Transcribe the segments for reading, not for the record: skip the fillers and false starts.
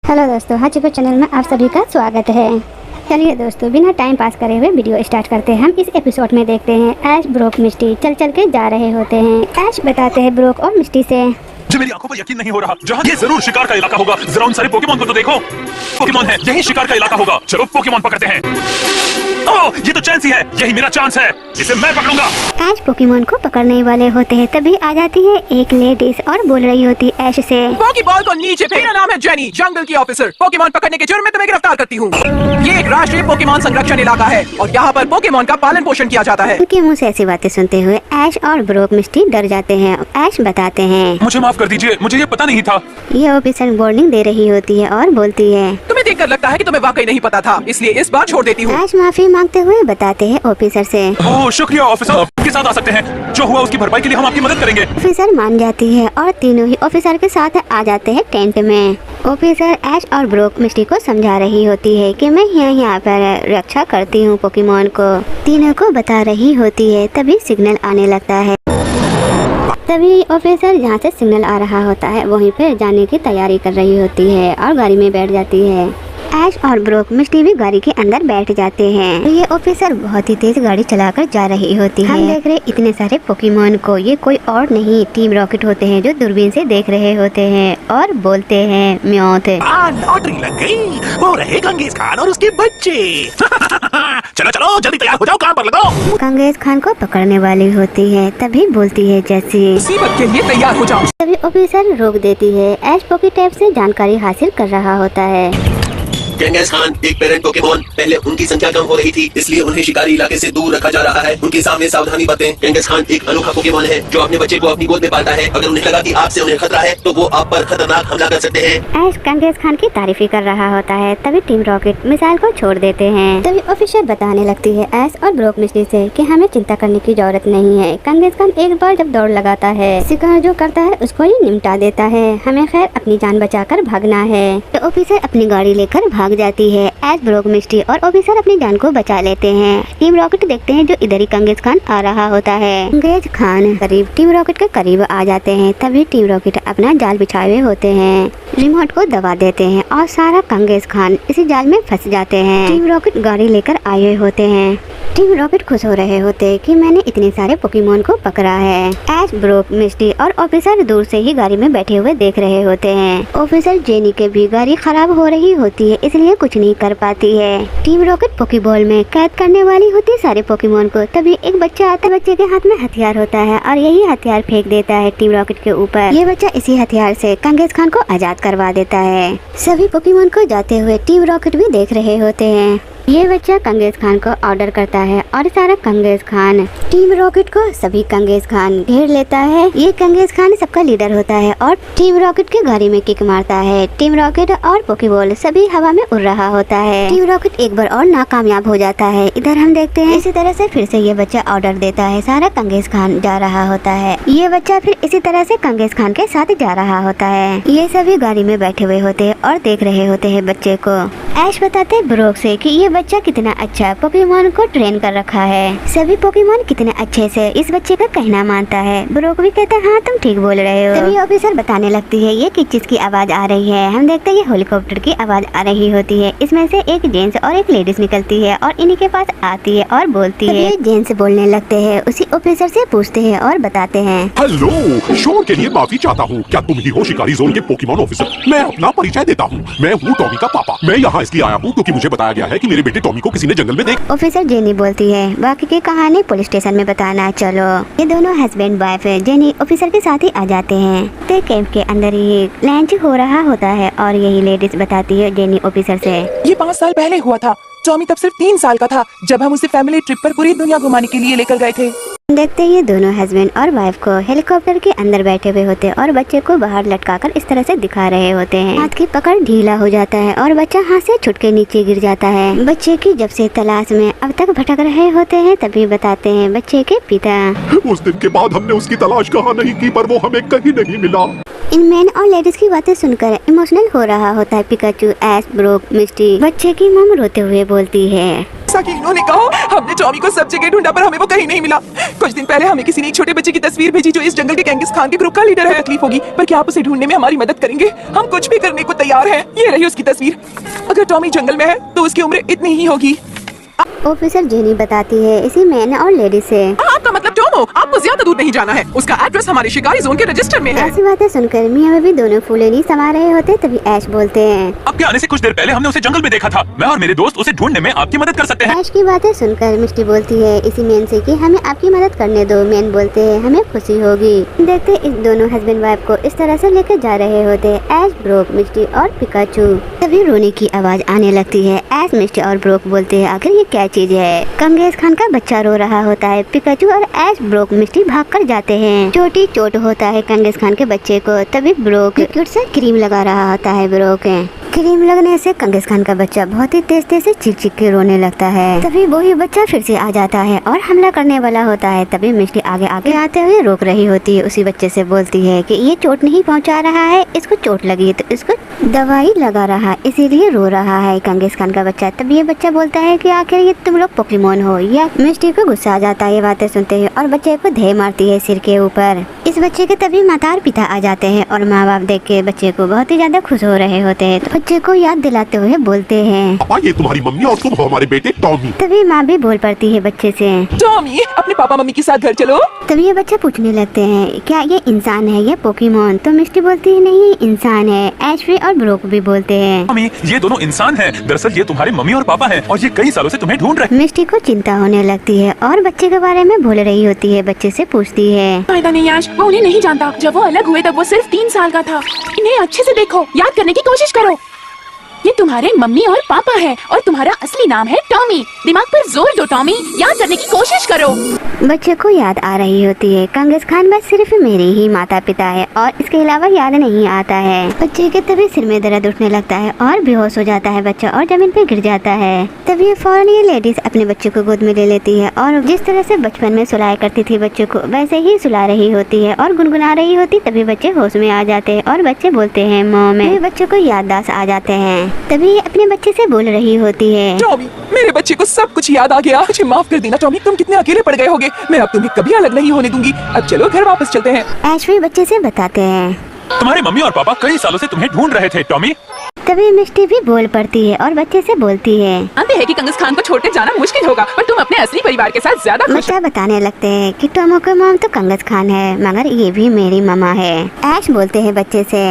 Hello दोस्तों, Hajipur channel में आप सभी का स्वागत है। चलिए दोस्तों, बिना टाइम पास करे हुए वीडियो स्टार्ट करते हैं। हम इस एपिसोड में देखते हैं ऐश, ब्रोक, मिस्टी चल चल के जा रहे होते हैं। ऐश बताते हैं ब्रोक और मिस्टी से, मुझे मेरी आंखों पर यकीन नहीं हो रहा। जहाँ ये जरूर शिकार का इलाका होगा। जरा उन सारे पोकेमोन को तो देखो। पोकेमोन है, यही शिकार का इलाका होगा। चलो पोकेमोन पकड़ते हैं। ओह, ये तो चांस ही है। यही मेरा चांस है, इसे मैं पकड़ूंगा। ऐश पोकेमोन को पकड़ने वाले होते हैं, तभी आ जाती है एक लेडीज और बोल रही होती ऐश से, पोकेबॉल को नीचे फेंक। मेरा नाम है जेनी, जंगल की ऑफिसर। पोकेमोन पकड़ने के जुर्म में तुम्हें गिरफ्तार करती हूँ। ये एक राष्ट्रीय पोकेमोन संरक्षण इलाका है और यहाँ पर पोकेमोन का पालन पोषण किया जाता है। उनके मुँह से ऐसी बातें सुनते हुए ऐश और ब्रोक मिस्टी डर जाते हैं। ऐश बताते हैं, मुझे माफ कर दीजिए, मुझे ये पता नहीं था। ये ऑफिसर वार्निंग दे रही होती है और बोलती है, तुम्हें देखकर लगता है कि तुम्हें वाकई नहीं पता था, इसलिए इस बार छोड़ देती हूँ। ऐश माफी मांगते हुए बताते हैं ऑफिसर से, ओह शुक्रिया ऑफिसर, आपके साथ आ सकते हैं। जो हुआ उसकी भरपाई के लिए हम आपकी मदद करेंगे। ऑफिसर मान जाती है और तीनों ही ऑफिसर के साथ आ जाते हैं टेंट में। ऑफिसर ऐश और ब्रोक मिस्टी को समझा रही होती है कि मैं यहाँ पर रक्षा करती हूँ पोकेमोन को। तीनों को बता रही होती है, तभी सिग्नल आने लगता है। तभी ऑफिसर जहाँ से सिग्नल आ रहा होता है वहीं पर जाने की तैयारी कर रही होती है और गाड़ी में बैठ जाती है। ऐश और ब्रोक मिस्टी भी गाड़ी के अंदर बैठ जाते हैं। ये ऑफिसर बहुत ही तेज गाड़ी चलाकर जा रही होती है। हम देख रहे इतने सारे पोकेमोन को। ये कोई और नहीं, टीम रॉकेट होते हैं जो दूरबीन से देख रहे होते हैं और बोलते हैं म्योत। लॉटरी लग गई। वो रहे कंगेज खान और उसके बच्चे। चलो चलो जल्दी तैयार हो जाओ, काम पर लगाओ। कंगेज खान को पकड़ने वाली होती है, तभी बोलती है जैसी, मुसीबत के लिए तैयार हो जाओ। तभी ऑफिसर रोक देती है। ऐश पोकेटैप से जानकारी हासिल कर रहा होता है। कंगेज खान एक पेरेंट पोकेमोन। पहले उनकी संख्या कम हो रही थी, इसलिए उन्हें शिकारी इलाके से दूर रखा जा रहा है। उनके सामने सावधानी बरतें। कंगेज खान एक अनोखा पोकेमोन है जो अपने बच्चे को अपनी गोद में पालता है। अगर उन्हें लगा कि आपसे उन्हें खतरा है तो वो आप पर खतरनाक हमला कर सकते हैं। ऐश कंगेज खान की तारीफ कर रहा होता है, तभी टीम रॉकेट मिसाइल को छोड़ देते हैं। तभी ऑफिसर बताने लगती है ऐश और ब्रोक मिस्टी से कि हमें चिंता करने की जरूरत नहीं है। कंगेज खान एक बार जब दौड़ लगाता है, शिकार जो करता है उसको ही निपटा देता है। हमें खैर अपनी जान बचाकर भागना है। तो ऑफिसर अपनी गाड़ी लेकर भाग जाती है। ऐश, ब्रोक, मिस्टी और ऑफिसर अपनी जान को बचा लेते हैं। टीम रॉकेट देखते हैं जो इधर ही कंगेज खान आ रहा होता है। कंगेज खान करीब टीम रॉकेट के करीब आ जाते हैं, तभी टीम रॉकेट अपना जाल बिछाए हुए होते हैं। रिमोट को दबा देते हैं और सारा कंगेज खान इसी जाल में फंस जाते हैं। टीम रॉकेट गाड़ी लेकर आए हुए होते हैं। टीम रॉकेट खुश हो रहे होते हैं कि मैंने इतने सारे पोकेमोन को पकड़ा है। ऐश, ब्रोक, मिस्टी और ऑफिसर दूर से ही गाड़ी में बैठे हुए देख रहे होते हैं। ऑफिसर जेनी के भी गाड़ी खराब हो रही होती है, इसलिए कुछ नहीं कर पाती है। टीम रॉकेट पोकेबॉल में कैद करने वाली होती है सारे पोकेमोन को। तभी एक बच्चा आता है, बच्चे के हाथ में हथियार होता है और यही हथियार फेंक देता है टीम रॉकेट के ऊपर। ये बच्चा इसी हथियार से कंगेज खान को आजाद करवा देता है। सभी पोकेमोन को जाते हुए टीम रॉकेट भी देख रहे होते हैं। ये बच्चा कंगेज खान को ऑर्डर करता है और सारा कंगेज खान टीम रॉकेट को सभी कंगेज खान घेर लेता है। ये कंगेज खान सबका लीडर होता है और टीम रॉकेट के गाड़ी में किक मारता है। टीम रॉकेट और पोकेबॉल सभी हवा में उड़ रहा होता है। टीम रॉकेट एक बार और नाकामयाब हो जाता है। इधर हम देखते हैं इसी तरह से फिर से ये बच्चा ऑर्डर देता है। सारा कंगेज खान जा रहा होता है। ये बच्चा फिर इसी तरह से कंगेज खान के साथ जा रहा होता है। ये सभी गाड़ी में बैठे हुए होते हैं और देख रहे होते हैं बच्चे को। ऐश बताते हैं ब्रोक से कि ये बच्चा कितना अच्छा पोकेमोन को ट्रेन कर रखा है। सभी पोकेमोन कितने अच्छे से इस बच्चे का कहना मानता है। ब्रोक भी कहता है हाँ तुम ठीक बोल रहे हो। तभी ऑफिसर बताने लगती है ये किस चीज की आवाज आ रही है। हम देखते हैं ये हेलीकॉप्टर की आवाज आ रही होती है। इसमें से एक जेंट्स और एक लेडीज निकलती है और इन्हीं के पास आती है और बोलती है। जेंट्स बोलने लगते हैं, उसी ऑफिसर से पूछते हैं और बताते हैं, हेलो, शोर के लिए माफी चाहता हूँ। क्या तुम ही हो शिकारी जोन के पोकेमोन ऑफिसर? मैं अपना परिचय देता हूँ। मैं हूँ टॉमी का पापा। मैं यहाँ इसलिए आया हूँ क्योंकि मुझे बताया गया है कि मेरे बेटे टॉमी को किसी ने जंगल में देख। ऑफिसर जेनी बोलती है बाकी की कहानी पुलिस स्टेशन में बताना। चलो, ये दोनों हस्बैंड वाइफ है। जेनी ऑफिसर के साथ ही आ जाते हैं। तो कैंप के अंदर ही लंच हो रहा होता है और यही लेडीज बताती है जेनी ऑफिसर से, ये 5 साल पहले हुआ था। टॉमी तब सिर्फ 3 साल का था जब हम उसे फैमिली ट्रिप पर पूरी दुनिया घुमाने के लिए लेकर गए थे। देखते ये दोनों हस्बैंड और वाइफ को हेलीकॉप्टर के अंदर बैठे हुए होते हैं और बच्चे को बाहर लटकाकर इस तरह से दिखा रहे होते हैं। हाथ की पकड़ ढीला हो जाता है और बच्चा हाथ से छूट के नीचे गिर जाता है। बच्चे की जब से तलाश में अब तक भटक रहे होते हैं, तभी बताते हैं बच्चे के पिता। उस दिन के बाद हमने उसकी तलाश कहाँ नहीं की, पर वो हमें कहीं नहीं मिला। इन मैन और लेडीज की बातें सुनकर इमोशनल हो रहा होता है पिकाचू। ऐश, ब्रोक, मिस्टी बच्चे की मम रोते हुए बोलती है, जैसा कि इन्होंने कहा, हमने टॉमी को सब जगह ढूंढा पर हमें वो कहीं नहीं मिला। कुछ दिन पहले हमें किसी ने एक छोटे बच्चे की तस्वीर भेजी जो इस जंगल के गेंगिस खान के ग्रुप का लीडर है। तकलीफ होगी पर क्या आप उसे ढूंढने में हमारी मदद करेंगे? हम कुछ भी करने को तैयार हैं। ये रही उसकी तस्वीर। अगर टॉमी जंगल में है तो उसकी उम्र इतनी ही होगी। ऑफिसर जेनी बताती है इसी मैन और लेडी से। आपका मतलब टॉमो, आपको ज्यादा दूर नहीं जाना है। उसका एड्रेस हमारे शिकारी जोन के रजिस्टर में है। ऐसी बातें सुनकर मियाँ भी दोनों फूले नहीं समा रहे होते तभी ऐश बोलते हैं, आपके आने से कुछ देर पहले हमने उसे जंगल में देखा था। मैं और मेरे दोस्त उसे ढूंढने में आपकी मदद कर सकते हैं। ऐश की बातें सुनकर मिस्टी बोलती है इसी मैन से कि हमें आपकी मदद करने दो। मैन बोलते हैं हमें खुशी होगी। देखते इस दोनों हस्बैंड वाइफ को इस तरह से लेकर जा रहे होते ऐश, ब्रोक, मिस्टी और पिकाचू। तभी रोने की आवाज आने लगती है। ऐश, मिस्टी और ब्रोक बोलते हैं आखिर ये क्या चीज है? कंगेज खान का बच्चा रो रहा होता है। पिकाचू और ऐश, ब्रोक, मिस्टी भागकर जाते हैं। छोटी चोट होता है कंगेज खान के बच्चे को। तभी ब्रोक क्यूट से क्रीम लगा रहा होता है। ब्रोक क्रीम लगने से कंगेज खान का बच्चा बहुत ही तेज तेज से चिक के रोने लगता है। तभी वही बच्चा फिर से आ जाता है और हमला करने वाला होता है। तभी मिस्टी आगे आगे आते हुए रोक रही होती है। उसी बच्चे से बोलती है कि ये चोट नहीं पहुंचा रहा है, इसको चोट लगी तो इसको दवाई लगा रहा है, इसीलिए रो रहा है कंगेज खान का बच्चा। तभी ये बच्चा बोलता है कि आखिर ये तुम लोग पोकेमोन हो। या मिस्टी को गुस्सा आ जाता है ये बातें सुनते हुए और बच्चे को धे मारती है सिर के ऊपर। इस बच्चे के तभी माता और पिता आ जाते हैं और माँ बाप देख के बच्चे को बहुत ही ज्यादा खुश हो रहे होते हैं। तो बच्चे को याद दिलाते हुए बोलते हैं, पापा ये तुम्हारी मम्मी और तुम हो हमारे बेटे टॉमी। तभी माँ भी बोल पड़ती है बच्चे से, टॉमी, अपने पापा मम्मी के साथ घर चलो। तभी ये बच्चे पूछने लगते हैं क्या ये इंसान है या पोकेमोन? तो मिस्टी बोलती है नहीं, इंसान है। ऐशवी और ब्रोक भी बोलते हैं, मम्मी, ये दोनों इंसान हैं। दरअसल ये तुम्हारे मम्मी और पापा हैं और ये कई सालों से तुम्हें ढूंढ रहे हैं। मिस्टी को चिंता होने लगती है और बच्चे के बारे में भूल रही होती है। बच्चे से पूछती है, फायदा नहीं याश, वो उन्हें नहीं जानता। जब वो अलग हुए तब वो सिर्फ 3 साल का था। इन्हें अच्छे से देखो, याद करने की कोशिश करो। ये तुम्हारे मम्मी और पापा है और तुम्हारा असली नाम है टॉमी। दिमाग पर जोर दो टॉमी, याद करने की कोशिश करो। बच्चे को याद आ रही होती है कंगेज खान बस सिर्फ मेरे ही माता पिता है और इसके अलावा याद नहीं आता है। बच्चे के तभी सिर में दर्द उठने लगता है और बेहोश हो जाता है बच्चा और जमीन पे गिर जाता है। तभी फौरन ये लेडीज अपने बच्चे को गोद में ले लेती है और जिस तरह से बचपन में सुलाया करती थी बच्चे को वैसे ही सुला रही होती है और गुनगुना रही होती। तभी बच्चे होश में आ जाते हैं और बच्चे बोलते हैं मॉम। बच्चे को याददाश्त आ जाते हैं। तभी ये अपने बच्चे से बोल रही होती है, टॉमी, मेरे बच्चे को सब कुछ याद आ गया। मुझे माफ कर देना टॉमी, तुम कितने अकेले पड़ गए होगे। मैं अब तुम्हें कभी अलग नहीं होने दूंगी। अब चलो घर वापस चलते हैं। ऐशवी बच्चे से बताते हैं। तुम्हारे मम्मी और पापा कई सालों से तुम्हें ढूंढ रहे थे टॉमी। तभी मिस्टी भी बोल पड़ती है और बच्चे से बोलती है, जानते हैं कि कंगेज खान को छोड़कर जाना मुश्किल होगा पर तुम अपने असली परिवार के साथ ज्यादा खुश हो। बच्चा बताने लगते हैं कि टोमो का मॉम तो कंगेज खान है मगर ये भी मेरी मामा है। ऐश बोलते हैं बच्चे से,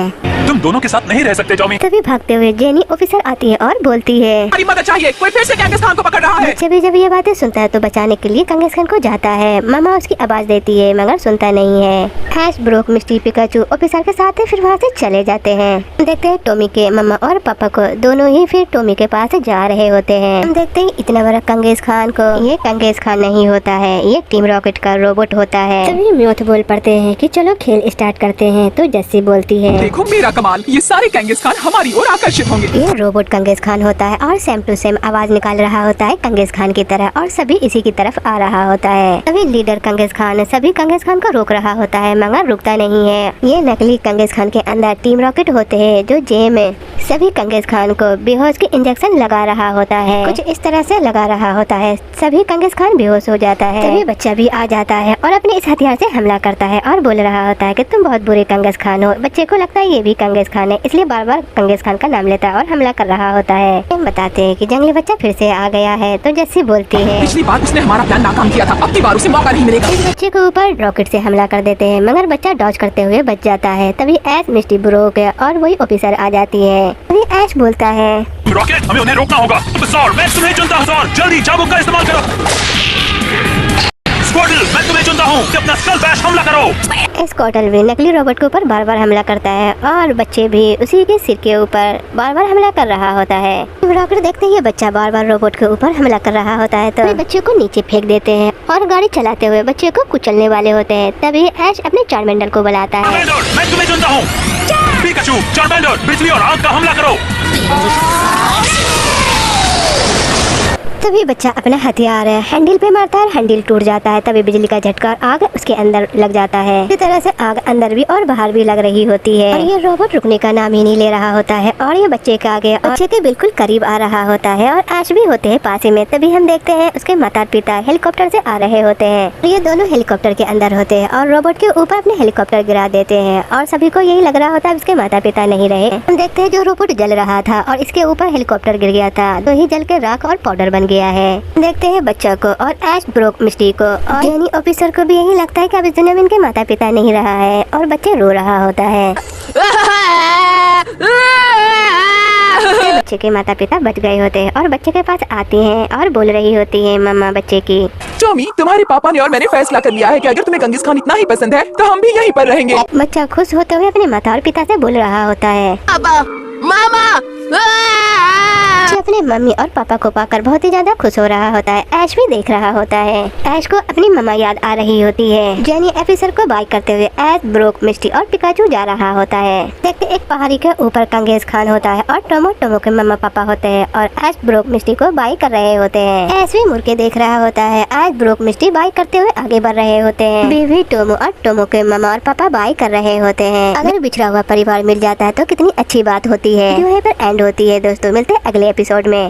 तुम दोनों के साथ नहीं रह सकते टॉमी। तभी भागते हुए जेनी ऑफिसर आती है और बोलती है, हमारी मदद चाहिए, कोई फिर से कंगेज खान को पकड़ रहा है। बच्चे भी जब ये बातें सुनता है तो बचाने के लिए कंगेज खान को जाता है। मामा उसकी आवाज देती है मगर सुनता नहीं है। ऐश, ब्रोक, मिस्टी, पिकाचू ऑफिसर के साथ फिर वहाँ से चले जाते हैं। देखते हैं टॉमी के मम्मा और पापा को दोनों ही फिर टॉमी के पास जा रहे होते हैं। हम देखते हैं इतना बड़ा कंगेज खान को ये कंगेज खान नहीं होता है, ये टीम रॉकेट का रोबोट होता है। तभी म्यूथ बोल पड़ते हैं कि चलो खेल स्टार्ट करते हैं। तो जस्सी बोलती है, देखो मेरा कमाल, ये सारे कंगेज खान हमारी ओर आकर्षित होंगे। ये रोबोट कंगेज खान होता है और सेम टू सेम आवाज निकाल रहा होता है कंगेज खान की तरह और सभी इसी की तरफ आ रहा होता है। तभी लीडर कंगेज खान सभी कंगेज खान को रोक रहा होता है मगर रुकता नहीं है। ये नकली कंगेज खान के अंदर टीम रॉकेट होते हैं जो जेम है सभी कंगेज खान को बेहोश के इंजेक्शन लगा रहा होता है। कुछ इस तरह से लगा रहा होता है, सभी कंगेज खान बेहोश हो जाता है। तभी बच्चा भी आ जाता है और अपने इस हथियार से हमला करता है और बोल रहा होता है कि तुम बहुत बुरे कंगेज खान हो। बच्चे को लगता है ये भी कंगेज खान है इसलिए बार बार कंगेज खान का नाम लेता है और हमला कर रहा होता है। हम बताते हैं कि जंगली बच्चा फिर से आ गया है। तो जस्सी बोलती है, पिछली बार उसने हमारा प्लान नाकाम किया था, अब की बार उसे मौका नहीं मिलेगा। इस बच्चे के ऊपर रॉकेट से हमला कर देते हैं मगर बच्चा डॉज करते हुए बच जाता है। तभी ऐश, मिस्टी, ब्रोक और वही ऑफिसर आ जाती है। तभी ऐश बोलता है, रॉकेट, हमें उन्हें रोकना होगा। सर, मैं तुम्हें चुनता हूँ सर, जल्दी चाबुक का इस्तेमाल करो। स्क्वाड्रन, मैं तुम्हें चुनता हूँ कि अपना स्कल बैश हमला करो। स्कॉटल भी नकली रोबोट के ऊपर बार बार हमला करता है और बच्चे भी उसी के सिर के ऊपर बार बार हमला कर रहा होता है। रॉकेट देखते ही बच्चा बार बार रोबोट के ऊपर हमला कर रहा होता है तो बच्चे को नीचे फेंक देते हैं और गाड़ी चलाते हुए बच्चे को कुचलने वाले होते हैं। तभी ऐश अपने चार्मेंडर को बुलाता है। चार्मेंडर, मैं तुम्हें चुनता हूँ। पिकाचू, चार्मेंडर, बिजली और आग का हमला करो। तभी बच्चा अपना हथियार हैंडल पे मारता है, हैंडल टूट जाता है। तभी बिजली का झटका और आग उसके अंदर लग जाता है। इसी तरह से आग अंदर भी और बाहर भी लग रही होती है और ये रोबोट रुकने का नाम ही नहीं ले रहा होता है और ये बच्चे के आगे बच्चे के बिल्कुल करीब आ रहा होता है और ऐश भी होते हैं पास ही में। तभी हम देखते हैं उसके माता पिता हेलीकॉप्टर से आ रहे होते हैं और ये दोनों हेलीकॉप्टर के अंदर होते हैं और रोबोट के ऊपर अपने हेलीकॉप्टर गिरा देते हैं और सभी को यही लग रहा होता है उसके माता पिता नहीं रहे। हम देखते हैं जो रोबोट जल रहा था और इसके ऊपर हेलीकॉप्टर गिर गया था तो ही जल के राख और पाउडर बन गया है। देखते हैं बच्चा को और ऐश, ब्रोक, मिस्टी को और जेनी ऑफिसर को भी यही लगता है कि अब इस दुनिया में इनके माता पिता नहीं रहा है और बच्चे रो रहा होता है। बच्चे के माता पिता बच गए होते हैं और बच्चे के पास आती हैं और बोल रही होती है मम्मा बच्चे की। टॉमी, तुम्हारे पापा ने और मैंने फैसला कर लिया है कि अगर तुम्हें कंगिस खान इतना ही पसंद है तो हम भी यहीं पर रहेंगे। बच्चा खुश होते हुए अपने माता और पिता से बोल रहा होता है पापा, मामा। बच्चा अपने मम्मी और पापा को पाकर बहुत ही ज्यादा खुश हो रहा होता है। ऐश भी देख रहा होता है। ऐश को अपनी मम्मा याद आ रही होती है। जेनी ऑफिसर को बाय करते हुए ऐश, ब्रोक, मिस्टी और पिकाचू जा रहा होता है। देखते एक पहाड़ी के ऊपर कंगेज खान होता है और टोमो के मम्मा पापा होते हैं और ऐश, ब्रोक, मिस्टी को बाय कर रहे होते हैं। ऐश भी मुड़ के देख रहा होता है। ऐश, ब्रोक, मिस्टी बाय करते हुए आगे बढ़ रहे होते हैं। बीवी टोमो और टोमो के मम्मा और पापा बाय कर रहे होते हैं। अगर बिछड़ा हुआ परिवार मिल जाता है तो कितनी अच्छी बात होती है। जो है पर एंड होती है। दोस्तों मिलते हैं अगले एपिसोड में।